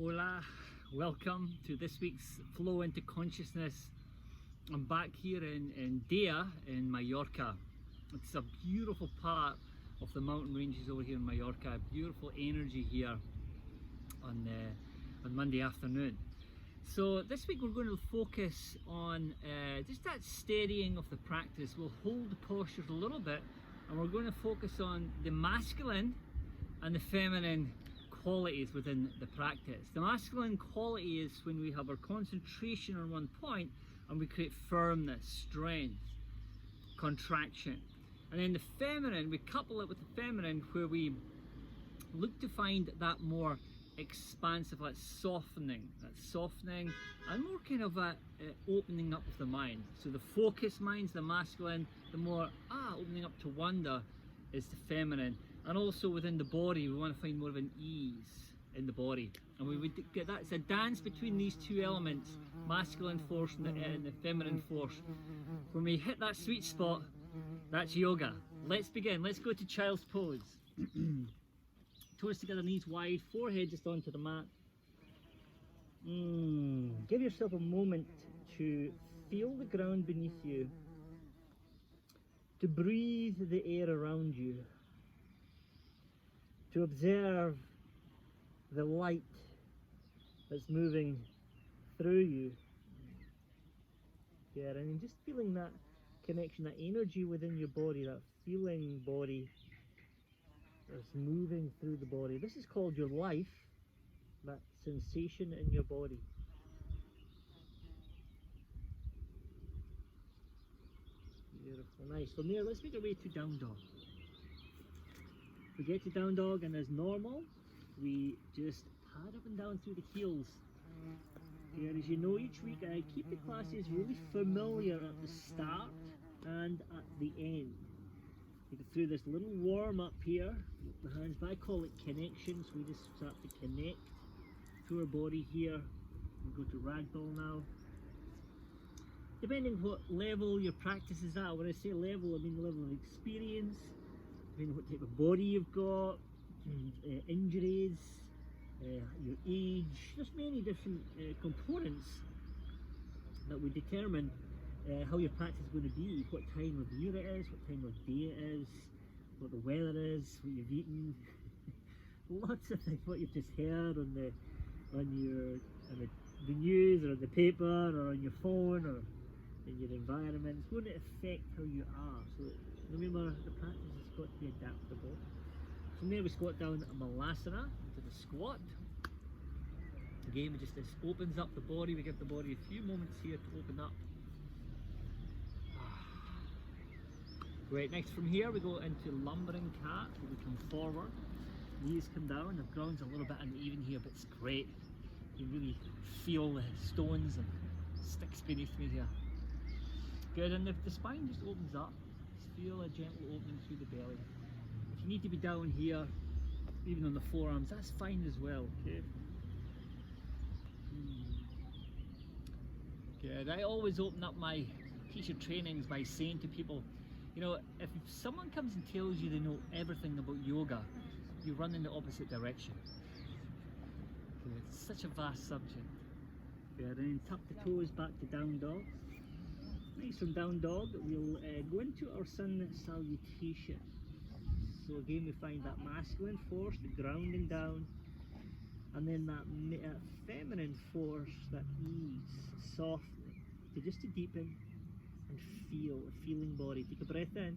Hola, welcome to this week's Flow into Consciousness. I'm back here in Dea in Mallorca. It's a beautiful part of the mountain ranges over here in Mallorca. Beautiful energy here on Monday afternoon. So this week we're going to focus on just that steadying of the practice. We'll hold the postures a little bit and we're going to focus on the masculine and the feminine qualities within the practice. The masculine quality is when we have our concentration on one point and we create firmness, strength, contraction. And then the feminine, we couple it with the feminine where we look to find that more expansive, that softening and more kind of a opening up of the mind. So the focused mind's the masculine, the more opening up to wonder is the feminine. And also within the body, we want to find more of an ease in the body. And we would get that. It's a dance between these two elements, masculine force and the feminine force. When we hit that sweet spot, that's yoga. Let's begin. Let's go to child's pose. Toes together, knees wide, forehead just onto the mat. Give yourself a moment to feel the ground beneath you, to breathe the air around you, to observe the light that's moving through you. Yeah, and just feeling that connection, that energy within your body, that feeling body that's moving through the body. This is called your life, that sensation in your body. Beautiful, nice. From there, let's make our way to down dog. We get to down dog, and as normal, we just pad up and down through the heels. And as you know, each week I keep the classes really familiar at the start and at the end. We go through this little warm up here, the hands, but I call it connections. We just start to connect to our body here. We go to ragdoll now. Depending what level your practice is at, when I say level, I mean the level of experience, depending what type of body you've got, injuries, your age. There's many different components that would determine how your practice is going to be, what time of year it is, what time of day it is, what the weather is, what you've eaten, lots of things, what you've just heard on the news or on the paper or on your phone or in your environment. It's going to affect how you are. So remember, the practice has got to be adaptable. From there we squat down a malasana into the squat. Again, this opens up the body. We give the body a few moments here to open up. Great. Next from here we go into lumbering cat. We come forward, knees come down. The ground's a little bit uneven here, but it's great. You really feel the stones and sticks beneath me here. Good, and the spine just opens up. Just feel a gentle opening through the belly. If you need to be down here, even on the forearms, that's fine as well. Okay. Good. I always open up my teacher trainings by saying to people, you know, if someone comes and tells you they know everything about yoga, you run in the opposite direction. Okay. It's such a vast subject. Good. And then tuck the toes back to down dog. Nice. From down dog, we'll go into our sun salutation. So again, we find that masculine force, the grounding down, and then that feminine force, that ease, softening, just to deepen and feel a feeling body. Take a breath in,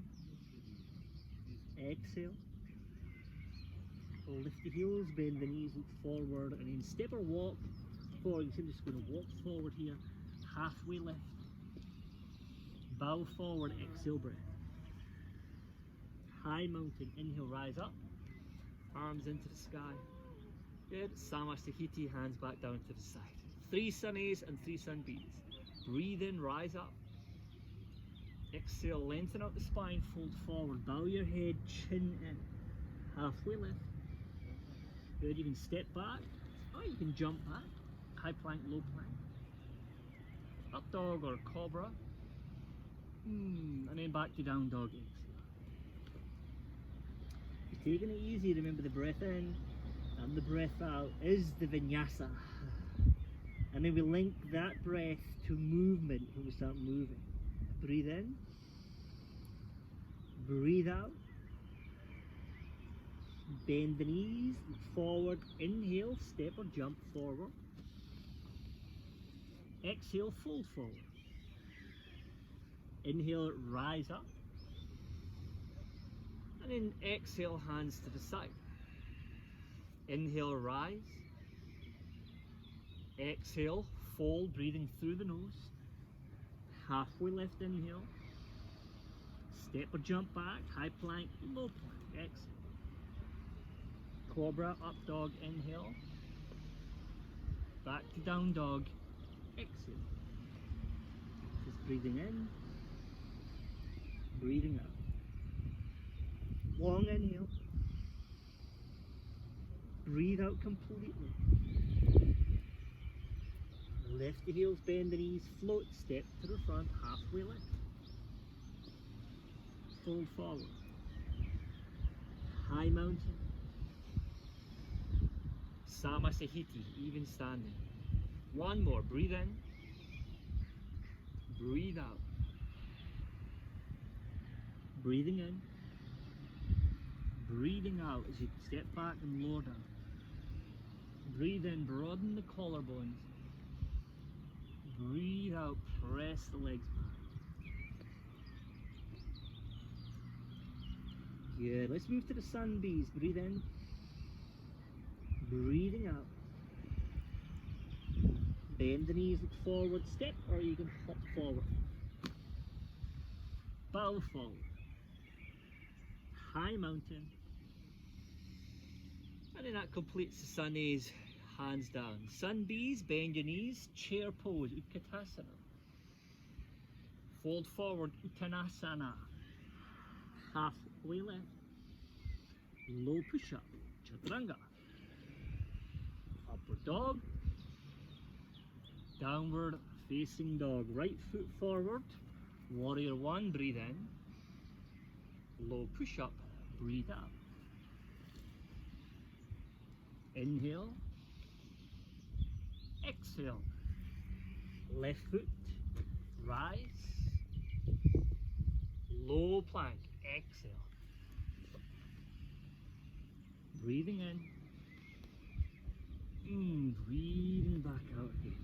exhale, lift the heels, bend the knees, look forward, and then step or walk forward. I'm just going to walk forward here, halfway lift, bow forward, exhale, breath. High mountain, inhale, rise up, arms into the sky. Good. Samasthiti, hands back down to the side. 3 sun A's and 3 sun B's. Breathe in, rise up. Exhale, lengthen out the spine, fold forward, bow your head, chin in. Halfway lift. Good. You can step back, or you can jump back. High plank, low plank. Up dog or cobra. And then back to down dog. Exhale. Taking it easy, remember the breath in, And the breath out is the vinyasa. And then we link that breath to movement when we start moving. Breathe in. Breathe out. Bend the knees, look forward. Inhale, step or jump forward. Exhale, fold forward. Inhale, rise up. And then exhale, hands to the side. Inhale, rise. Exhale, fold, breathing through the nose. Halfway lift, inhale. Step or jump back, high plank, low plank, exhale. Cobra Up Dog, inhale. Back to down dog, exhale. Just breathing in, breathing out. Long inhale. Breathe out completely. Lift the heels, bend the knees, float, step to the front, halfway lift. Fold forward. High mountain. Samasahiti, even standing. One more, breathe in. Breathe out. Breathing in. Breathing out as you step back and lower down. Breathe in, broaden the collarbones. Breathe out, press the legs back. Good, let's move to the sun bees. Breathe in. Breathing out. Bend the knees, look forward, step, or you can hop forward. Bow forward. High mountain. And then that completes the sun A's, hands down. Sun bees, bend your knees, chair pose, Utkatasana. Fold forward, Uttanasana. Halfway left. Low push-up, Chaturanga. Upward dog. Downward facing dog. Right foot forward. Warrior one, breathe in. Low push-up, breathe out. Inhale. Exhale. Left foot. Rise. Low plank. Exhale. Breathing in. Breathing back out again.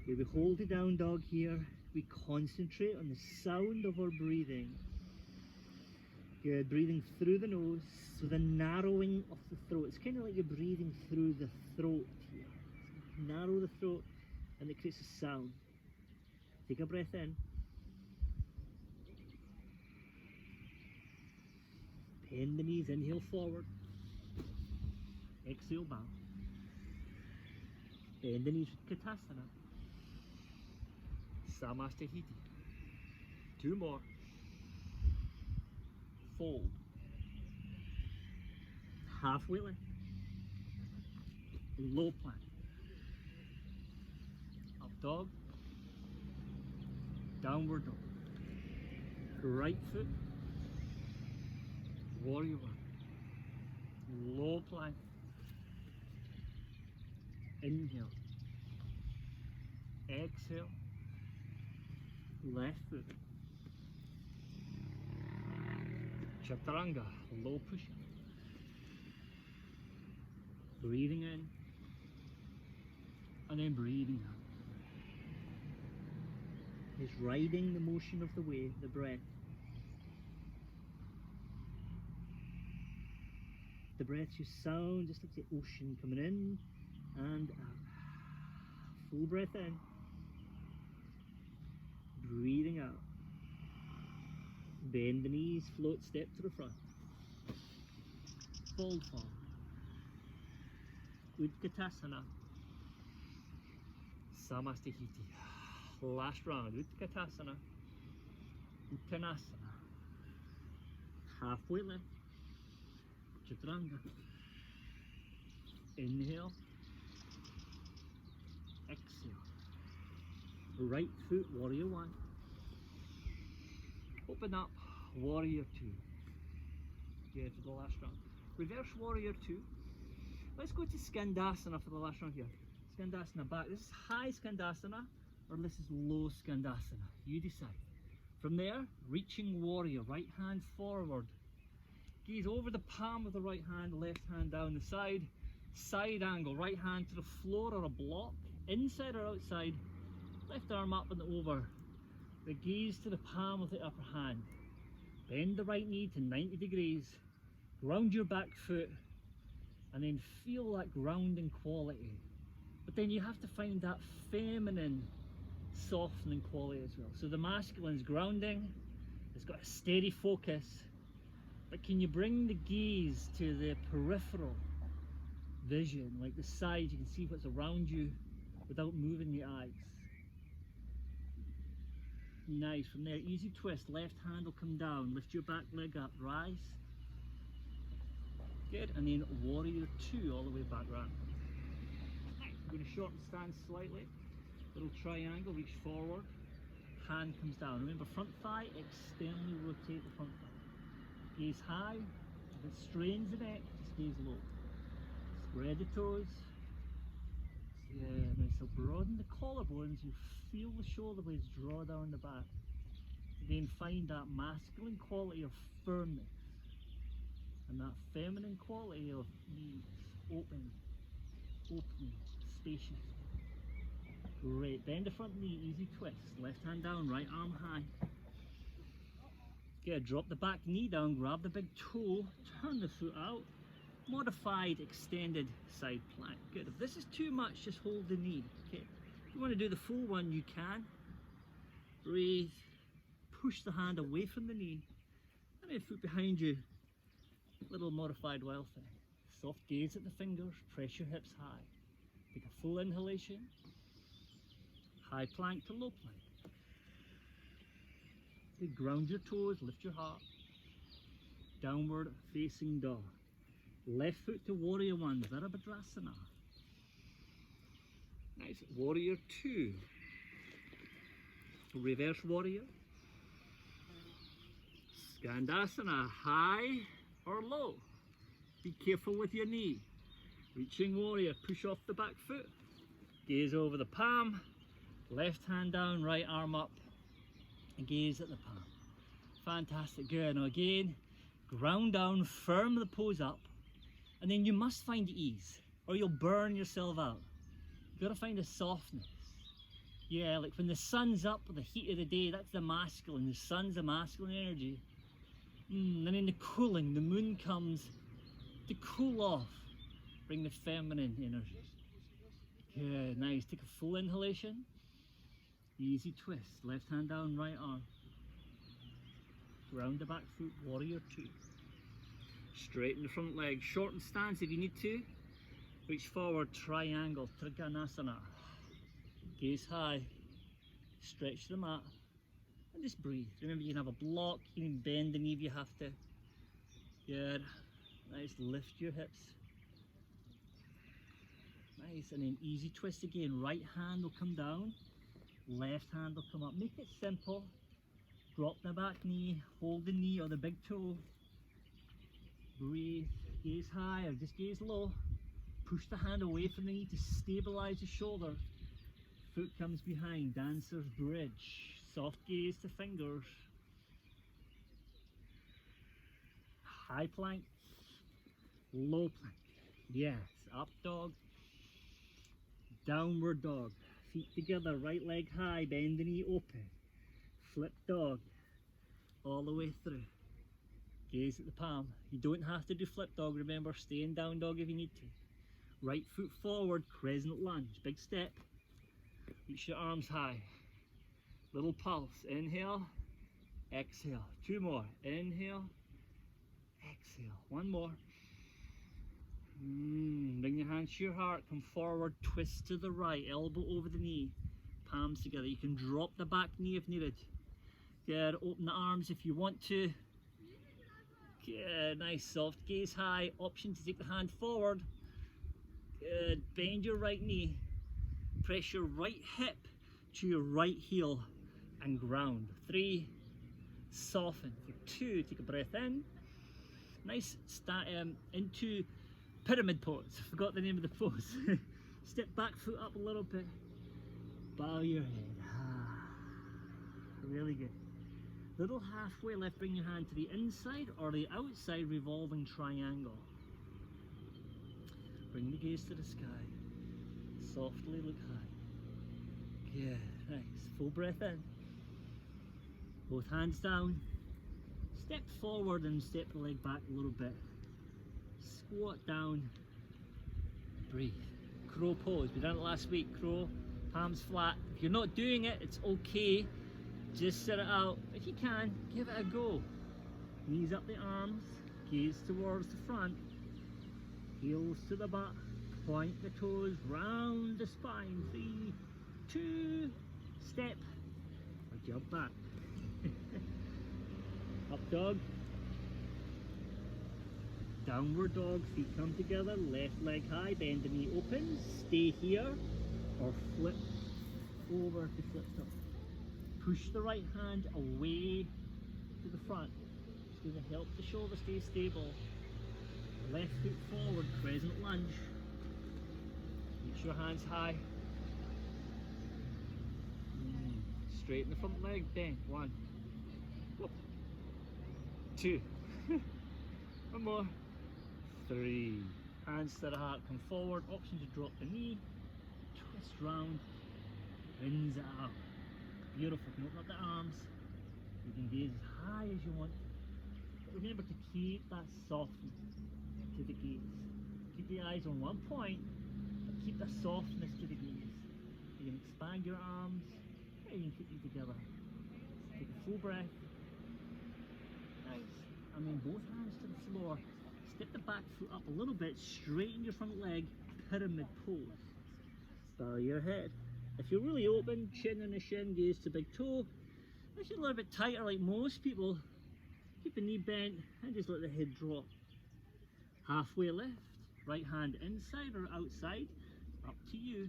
Okay, we hold the down dog here. We concentrate on the sound of our breathing. Good, breathing through the nose, so the narrowing of the throat. It's kind of like you're breathing through the throat here. Narrow the throat and it creates a sound. Take a breath in. Bend the knees, inhale forward. Exhale bow. Bend the knees with Katasana. Samastahiti. Two more. Fold. Halfway lift. Low plank. Up dog. Downward dog. Right foot. Warrior one. Low plank. Inhale. Exhale. Left foot. Chaturanga, low push-up. Breathing in. And then breathing out. It's riding the motion of the wave, the breath. The breath just sound just like the ocean coming in and out. Full breath in. Breathing out. Bend the knees, float, step to the front. Fold forward. Utkatasana. Samastahiti. Last round. Utkatasana. Uttanasana. Halfway lift. Chaturanga. Inhale. Exhale. Right foot, warrior one. Open up, warrior two. Get to the last round. Reverse warrior 2. Let's go to Skandasana for the last round here. Skandasana back. This is high Skandasana or this is low Skandasana. You decide. From there, reaching warrior, right hand forward. Gaze over the palm of the right hand, left hand down the side. Side angle, right hand to the floor or a block, inside or outside. Left arm up and over. The gaze to the palm of the upper hand. Bend the right knee to 90 degrees. Ground your back foot and then feel that grounding quality. But then you have to find that feminine softening quality as well. So the masculine's grounding, it's got a steady focus, but can you bring the gaze to the peripheral vision, like the side, you can see what's around you without moving the eyes. Nice. From there, easy twist, left hand will come down, lift your back leg up, rise. Good, and then warrior 2 all the way back round. Nice. We're going to shorten stance slightly. Little triangle, reach forward, hand comes down. Remember, front thigh, externally rotate the front thigh. Gaze high, if it strains the neck, just gaze low. Spread the toes. Yeah, nice. So broaden the collarbones, you feel the shoulder blades draw down the back. Then find that masculine quality of firmness and that feminine quality of ease, open, spacious. Great. Bend the front knee, easy twist. Left hand down, right arm high. Good. Drop the back knee down, grab the big toe, turn the foot out. Modified extended side plank. Good. If this is too much, just hold the knee. Okay. If you want to do the full one, you can. Breathe. Push the hand away from the knee. And then foot behind you. Little modified wild thing. Soft gaze at the fingers. Press your hips high. Take a full inhalation. High plank to low plank. Okay, ground your toes, lift your heart. Downward facing dog. Left foot to warrior 1, Virabhadrasana. Nice. Warrior 2. Reverse warrior. Skandasana, high or low. Be careful with your knee. Reaching warrior, push off the back foot. Gaze over the palm. Left hand down, right arm up. And gaze at the palm. Fantastic. Good. Now again, ground down, firm the pose up. And then you must find ease or you'll burn yourself out. You've got to find a softness. Yeah, like when the sun's up with the heat of the day, that's the masculine. The sun's the masculine energy. And then the cooling, the moon comes to cool off. Bring the feminine energy. Good, nice. Take a full inhalation. Easy twist. Left hand down, right arm. Round the back foot, warrior 2. Straighten the front leg, shorten stance if you need to. Reach forward, triangle, Skandasana. Gaze high, stretch the mat, and just breathe. Remember, you can have a block, you can bend the knee if you have to. Good. Nice, lift your hips. Nice, and then easy twist again. Right hand will come down, left hand will come up. Make it simple. Drop the back knee, hold the knee or the big toe. Breathe, gaze high or just gaze low. Push the hand away from the knee to stabilize the shoulder. Foot comes behind, dancer's bridge. Soft gaze to fingers. High plank, low plank. Yes, up dog, downward dog. Feet together, right leg high, bend the knee open. Flip dog, all the way through. Gaze at the palm. You don't have to do flip dog, remember, stay in down dog if you need to. Right foot forward, crescent lunge, big step. Reach your arms high. Little pulse, inhale, exhale. 2 more, inhale, exhale. 1 more. Bring your hands to your heart, come forward, twist to the right, elbow over the knee, palms together. You can drop the back knee if needed. Good, open the arms if you want to. Good, nice, soft gaze high, option to take the hand forward. Good, bend your right knee, press your right hip to your right heel and ground. 3, soften. For 2, take a breath in. Nice nice, into pyramid pose. I forgot the name of the pose. Step back foot up a little bit. Bow your head. Really good. Little halfway lift, bring your hand to the inside or the outside revolving triangle. Bring the gaze to the sky. Softly look high. Good, nice. Full breath in. Both hands down. Step forward and step the leg back a little bit. Squat down. Breathe. Crow pose. We done it last week. Crow, palms flat. If you're not doing it, it's okay. Just sit it out. If you can, give it a go. Knees up the arms, gaze towards the front, heels to the back, point the toes round the spine. 3, 2, step, or jump back. Up dog. Downward dog, feet come together, left leg high, bend the knee open, stay here, or flip over to flip top. Push the right hand away to the front. It's going to help the shoulder stay stable. Left foot forward, crescent lunge. Reach your hands high. Straighten the front leg, bend. 1, 2, 1 more, 3. Hands to the heart, come forward. Option to drop the knee, twist round, rinse it out. Beautiful. You can open up the arms. You can gaze as high as you want. But remember to keep that softness to the gaze. Keep the eyes on one point, but keep the softness to the gaze. You can expand your arms, or you can keep them together. Take a full breath. Nice. And then both hands to the floor. Step the back foot up a little bit, straighten your front leg, pyramid pose. Bow your head. If you're really open, chin on the shin, gaze to big toe. If you're a little bit tighter like most people, keep the knee bent and just let the head drop. Halfway lift, right hand inside or outside, up to you,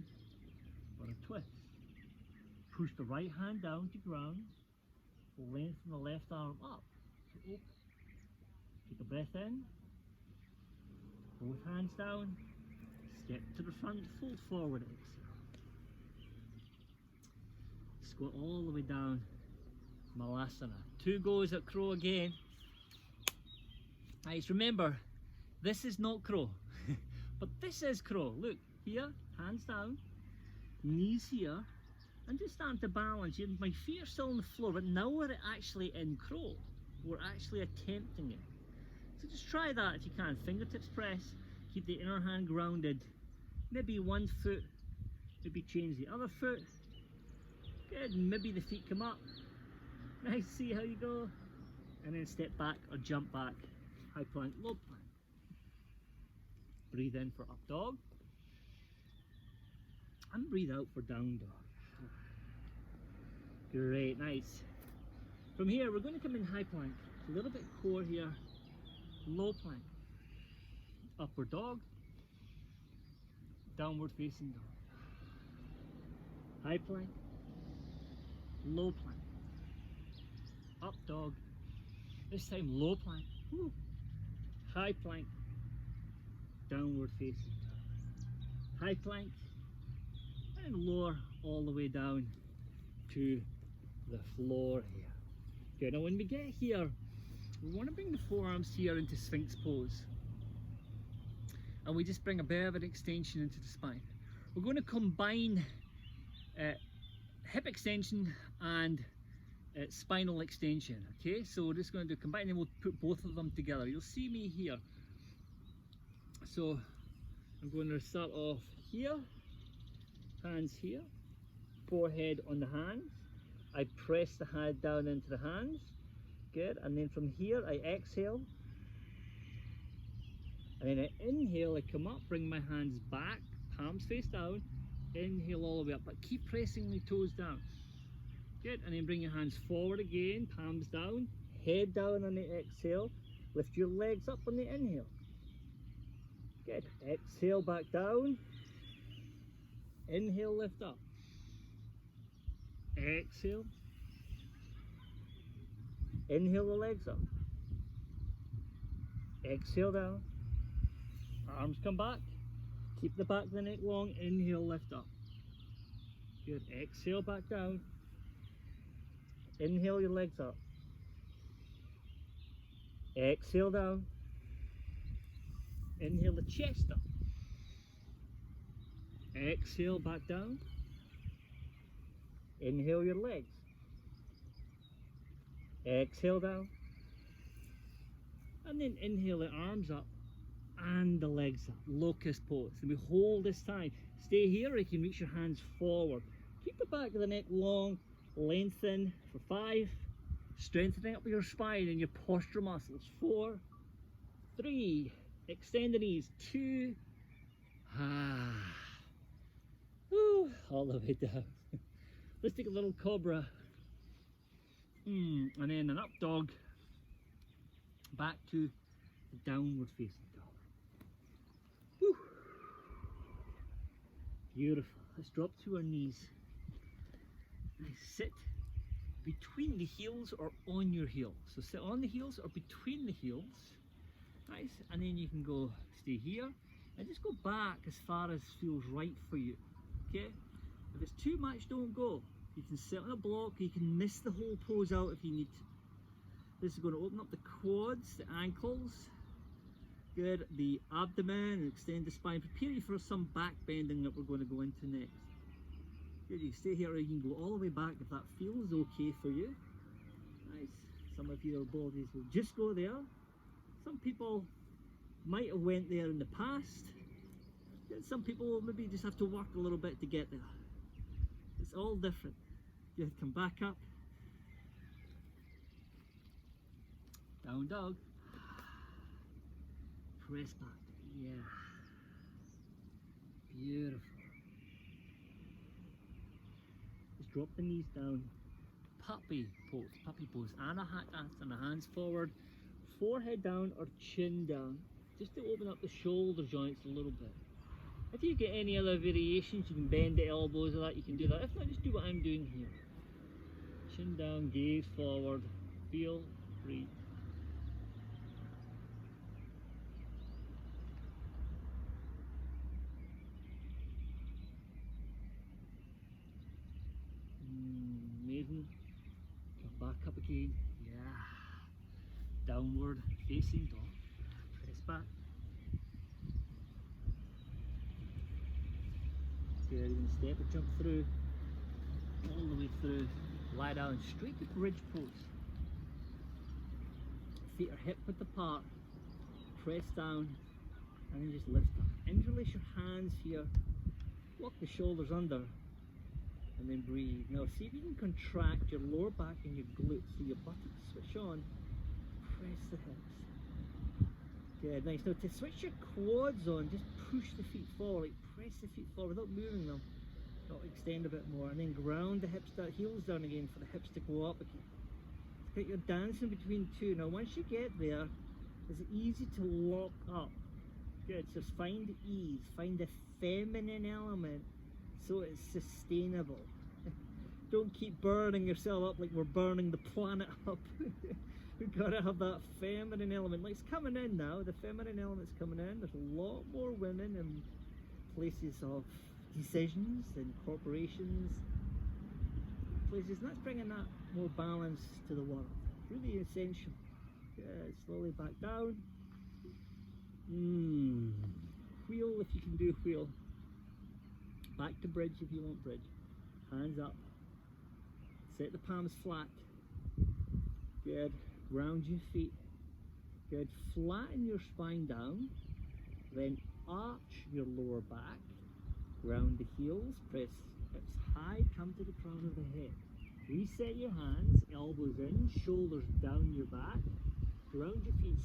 or a twist. Push the right hand down to ground, lengthen the left arm up to open. Take a breath in, both hands down, step to the front, fold forward, exhale. Squat all the way down, Malasana. 2 goes at crow again. Nice, remember, this is not crow, but this is crow. Look, here, hands down, knees here, and just starting to balance. My feet are still on the floor, but now we're actually in crow. We're actually attempting it. So just try that if you can. Fingertips press, keep the inner hand grounded. Maybe one foot, maybe change the other foot. Good, maybe the feet come up. Nice, see how you go. And then step back or jump back. High plank, low plank. Breathe in for up dog. And breathe out for down dog. Great, nice. From here, we're going to come in high plank. A little bit core here. Low plank. Upward dog. Downward facing dog. High plank. Low plank. Up dog. This time low plank. Woo. High plank. Downward facing dog. High plank. And lower all the way down to the floor here. Good. Now when we get here, we want to bring the forearms here into Sphinx pose. And we just bring a bit of an extension into the spine. We're going to combine hip extension and spinal extension. Okay, so we're just going to combine and we'll put both of them together. You'll see me here. So I'm going to start off here, hands here, forehead on the hands. I press the head down into the hands. Good, and then from here I exhale. And then I inhale, I come up, bring my hands back, palms face down, inhale all the way up, but keep pressing the toes down. Good, and then bring your hands forward again, palms down, head down on the exhale, lift your legs up on the inhale. Good, exhale back down, inhale, lift up, exhale, inhale the legs up, Exhale down. Arms come back. Keep the back of the neck long. Inhale, lift up. Good. Exhale back down. Inhale your legs up. Exhale down. Inhale the chest up. Exhale back down. Inhale your legs. Exhale down. And then inhale the arms up and the legs up. Locust pose. And we hold this time. Stay here, or you can reach your hands forward. Keep the back of the neck long. Lengthen for 5. Strengthening up your spine and your posture muscles. 4, 3. Extend the knees. 2. Whew, all the way down. Let's take a little cobra. And then an up dog. Back to the downward facing dog. Whew. Beautiful. Let's drop to our knees. Nice. Sit between the heels or on your heels. So sit on the heels or between the heels. Nice. And then you can go stay here and just go back as far as feels right for you. Okay? If it's too much, don't go. You can sit on a block, you can miss the whole pose out if you need to. This is going to open up the quads, the ankles, good, the abdomen, and extend the spine. Prepare you for some back bending that we're going to go into next. Good, you stay here or you can go all the way back if that feels okay for you. Nice. Some of your bodies will just go there. Some people might have went there in the past. And some people maybe just have to work a little bit to get there. It's all different. Good, come back up. Down dog. Press back. Yeah. Beautiful. Just drop the knees down. Puppy pose. Puppy pose. Anahata, hands forward. Forehead down or chin down. Just to open up the shoulder joints a little bit. If you get any other variations, you can bend the elbows or that, you can do that. If not, just do what I'm doing here. Chin down, gaze forward, feel, breathe. Amazing. Come back up again. Yeah. Downward facing dog. Press back. Good. You're going to step or jump through. All the way through. Lie down straight to bridge pose. Feet are hip width apart. Press down and then just lift up. Interlace your hands here. Lock the shoulders under. And then breathe. Now see if you can contract your lower back and your glutes so your buttocks switch on. Press the hips. Good, nice. Now to switch your quads on, just push the feet forward, like press the feet forward without moving them. Not extend a bit more, and then ground the hips down, heels down again for the hips to go up again. It's like you're dancing between two. Now once you get there, it's easy to lock up. Good, so find ease, find the feminine element so it's sustainable. Don't keep burning yourself up like we're burning the planet up. We've got to have that feminine element. Like it's coming in now, the feminine element's coming in. There's a lot more women in places of decisions and corporations, places, and that's bringing that more balance to the world. Really essential. Good, slowly back down. Wheel if you can do wheel. Back to bridge if you want bridge. Hands up. Set the palms flat. Good. Ground your feet. Good. Flatten your spine down. Then arch your lower back. Ground the heels. Press hips high. Come to the crown of the head. Reset your hands. Elbows in. Shoulders down your back. Ground your feet.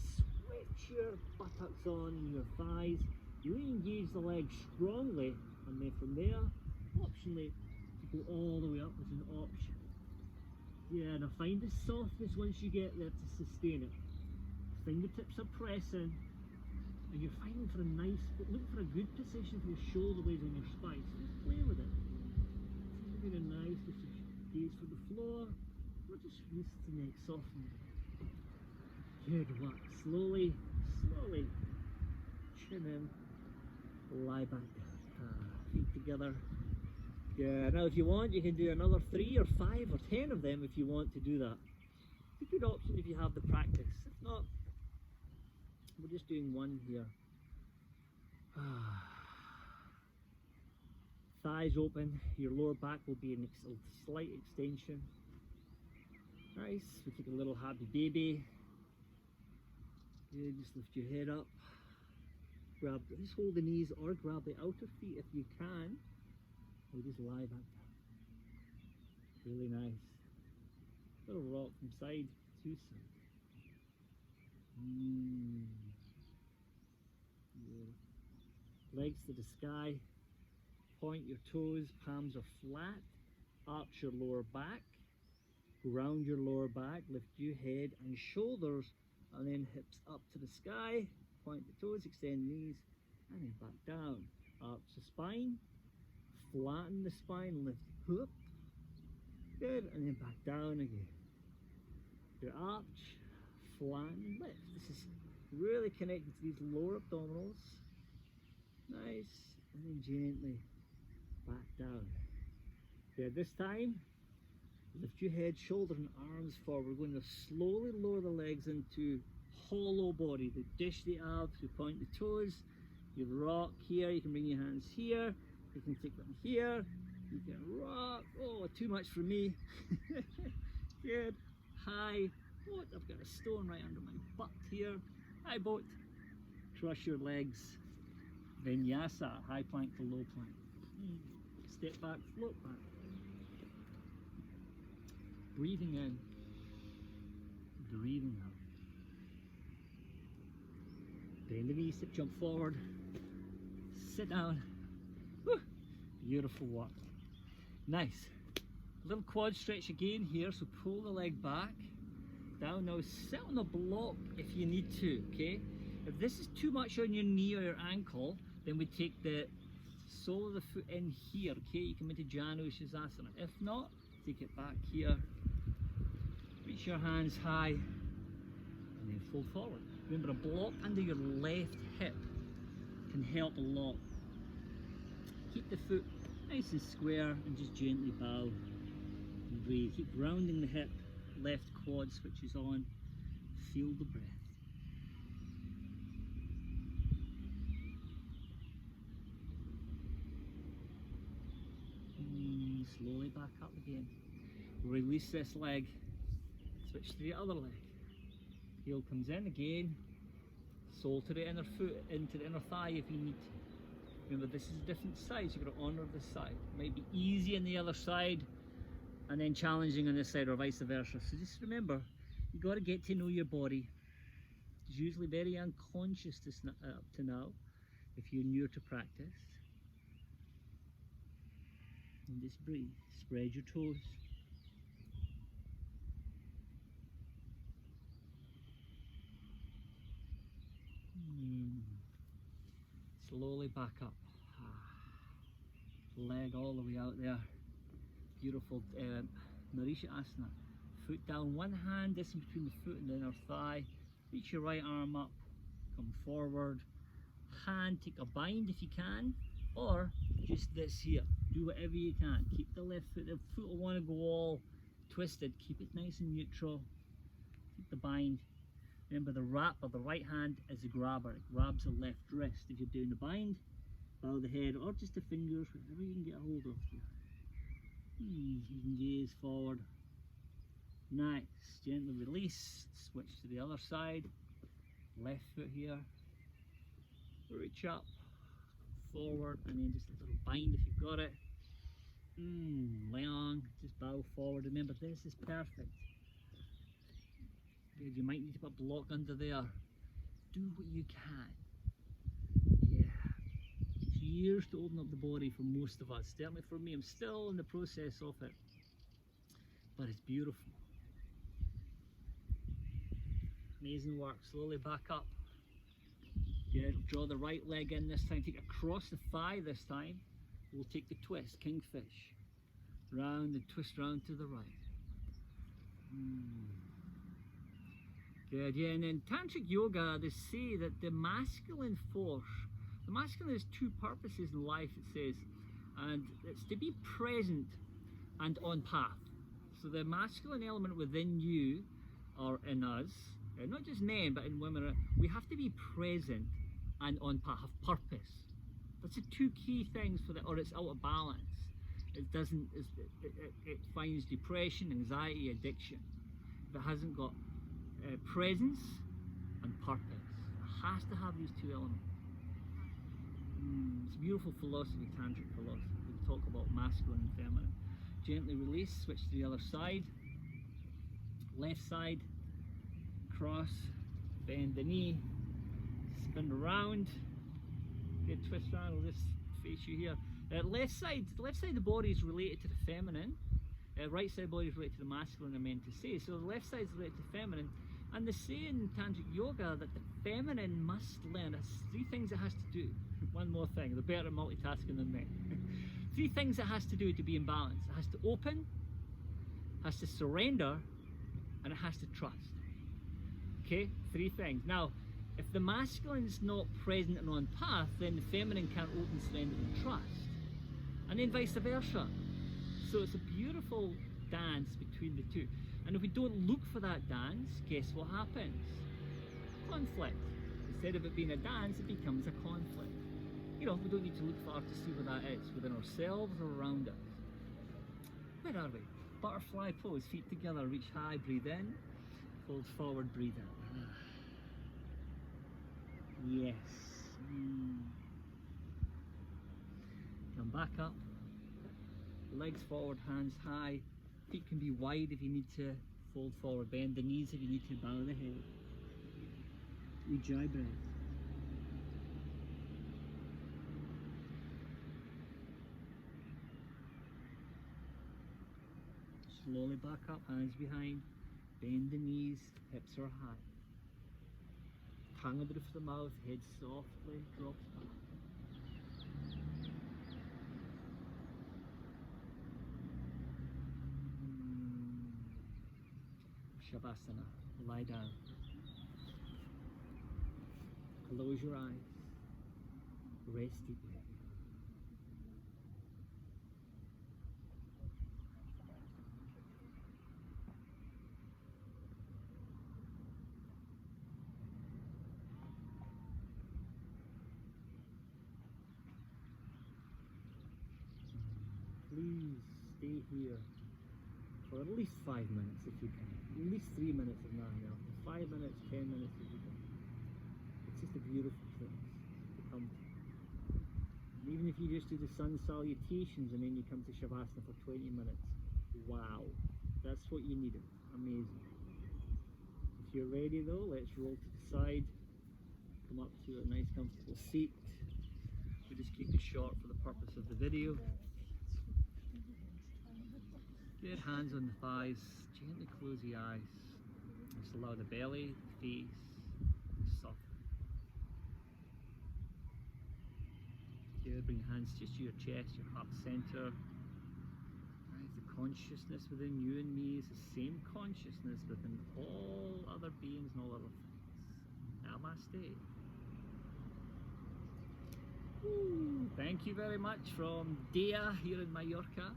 Switch your buttocks on your thighs. Re-engage the legs strongly. And then from there, optionally, to go all the way up as an option. Yeah, now find the softness once you get there to sustain it. Fingertips are pressing, and you're finding for a nice, look for a good position for your shoulder blades on your spine. So just play with it. See if you get a nice position. Gaze for the floor, or just wrist to neck, soften. Good work. Slowly, lie back down. Feet together. Yeah, now if you want, you can do another 3 or 5 or 10 of them if you want to do that. It's a good option if you have the practice. If not, we're just doing one here. Thighs open, your lower back will be in a slight extension. Nice, we take a little happy baby. Good, just lift your head up. Just hold the knees or grab the outer feet if you can. Or just lie back down. Really nice. Little rock from side to side. Good. Legs to the sky. Point your toes, palms are flat. Arch your lower back. Ground your lower back. Lift your head and shoulders. And then hips up to the sky. Point the toes, extend knees. And then back down. Arch the spine. Flatten the spine. Lift up. Good. And then back down again. Your arch. Flatten. Lift. This is really connected to these lower abdominals. Nice. And then gently back down. Good. This time, lift your head, shoulder and arms forward. We're going to slowly lower the legs into hollow body. We dish the abs, we point the toes. You rock here, you can bring your hands here. You can take them here. You can rock. Oh, too much for me. Good. High. Oh, I've got a stone right under my butt here. High boat. Cross your legs. Vinyasa, high plank to low plank. Step back, float back. Breathing in, breathing out. Bend the knees, jump forward, sit down. Whew. Beautiful work. Nice. A little quad stretch again here, so pull the leg back. Down now, sit on a block if you need to, okay? If this is too much on your knee or your ankle, then we take the sole of the foot in here, okay? You come into Skandasana. If not, take it back here. Reach your hands high and then fold forward. Remember, a block under your left hip can help a lot. Keep the foot nice and square and just gently bow and breathe. Keep rounding the hip, left quad switches on. Feel the breath. Slowly back up again. Release this leg. Switch to the other leg. Heel comes in again. Sole to the inner foot, into the inner thigh if you need to. Remember, this is different sides. You've got to honour this side. It might be easy on the other side and then challenging on this side, or vice versa. So just remember, you've got to get to know your body. It's usually very unconscious up to now if you're new to practice. And just breathe. Spread your toes. Slowly back up. Leg all the way out there. Beautiful Asana. Foot down, one hand distance between the foot and the inner thigh. Reach your right arm up. Come forward. Hand, take a bind if you can. Or just this here. Do whatever you can. Keep the left foot. The foot will want to go all twisted. Keep it nice and neutral. Keep the bind. Remember, the wrap of the right hand is the grabber. It grabs the left wrist. If you're doing the bind, bow the head or just the fingers, whatever you can get a hold of here. You can gaze forward. Nice. Gently release. Switch to the other side. Left foot here. Reach up. Forward, and then just a little bind if you've got it. Long, just bow forward. Remember, this is perfect. Good, you might need to put a block under there. Do what you can. Yeah. It's years to open up the body for most of us. Certainly for me, I'm still in the process of it. But it's beautiful. Amazing work. Slowly back up. Good. Draw the right leg in this time. Take it across the thigh this time. We'll take the twist, kingfish. Round and twist round to the right. Good. Yeah, and in tantric yoga, they say that the masculine force The masculine has two purposes in life, it says, and it's to be present and on path. So the masculine element within you or in us, not just men but in women, we have to be present and on path, have purpose. That's the two key things for or it's out of balance. It doesn't, it finds depression, anxiety, addiction. If it hasn't got presence and purpose, it has to have these two elements. It's a beautiful philosophy, tantric philosophy. We talk about masculine and feminine. Gently release, switch to the other side. Left side, cross, bend the knee, spin around. Good, twist around, I'll just face you here. The left side of the body is related to the feminine. Right side of the body is related to the masculine, I meant to say. So the left side is related to feminine. And they say in tantric yoga that the feminine must learn. There's three things it has to do. One more thing, they're better at multitasking than men. Three things it has to do to be in balance. It has to open, has to surrender, and it has to trust. Okay, three things. Now, if the masculine's not present and on path, then the feminine can't open, surrender, and trust. And then vice versa. So it's a beautiful dance between the two. And if we don't look for that dance, guess what happens? Conflict. Instead of it being a dance, it becomes a conflict. You know, we don't need to look far to see where that is, within ourselves or around us. Where are we? Butterfly pose, feet together, reach high, breathe in, fold forward, breathe out. Yes. Come back up, legs forward, hands high, feet can be wide if you need to fold forward, bend the knees if you need to, bow the head. Ujjayi breath. Slowly back up, hands behind, bend the knees, hips are high. Tongue over the mouth, head softly drops back. Skandasana, lie down. Close your eyes, rest deeply. Please stay here for at least 5 minutes if you can. At least 3 minutes is not enough. 5 minutes, 10 minutes if you can. It's just a beautiful place to come to. And even if you just do the sun salutations and then you come to Shavasana for 20 minutes, wow, that's what you needed. Amazing. If you're ready though, let's roll to the side, come up to a nice comfortable seat. We just keep it short for the purpose of the video. Good, hands on the thighs, gently close the eyes. Just allow the belly, the face, to soften. Good, bring your hands just to your chest, your heart center. Right, the consciousness within you and me is the same consciousness within all other beings and all other things. Namaste. Ooh, thank you very much from Dea here in Mallorca.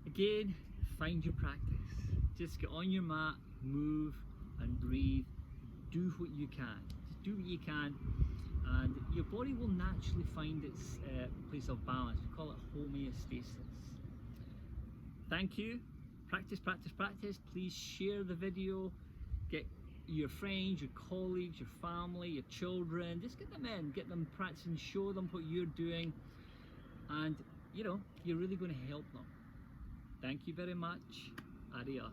Again, find your practice. Just get on your mat, move and breathe. Do what you can. Just do what you can, and your body will naturally find its place of balance. We call it homeostasis. Thank you. Practice, practice, practice. Please share the video. Get your friends, your colleagues, your family, your children. Just get them in, get them practicing, show them what you're doing, and you know, you're really going to help them. Thank you very much. Adios.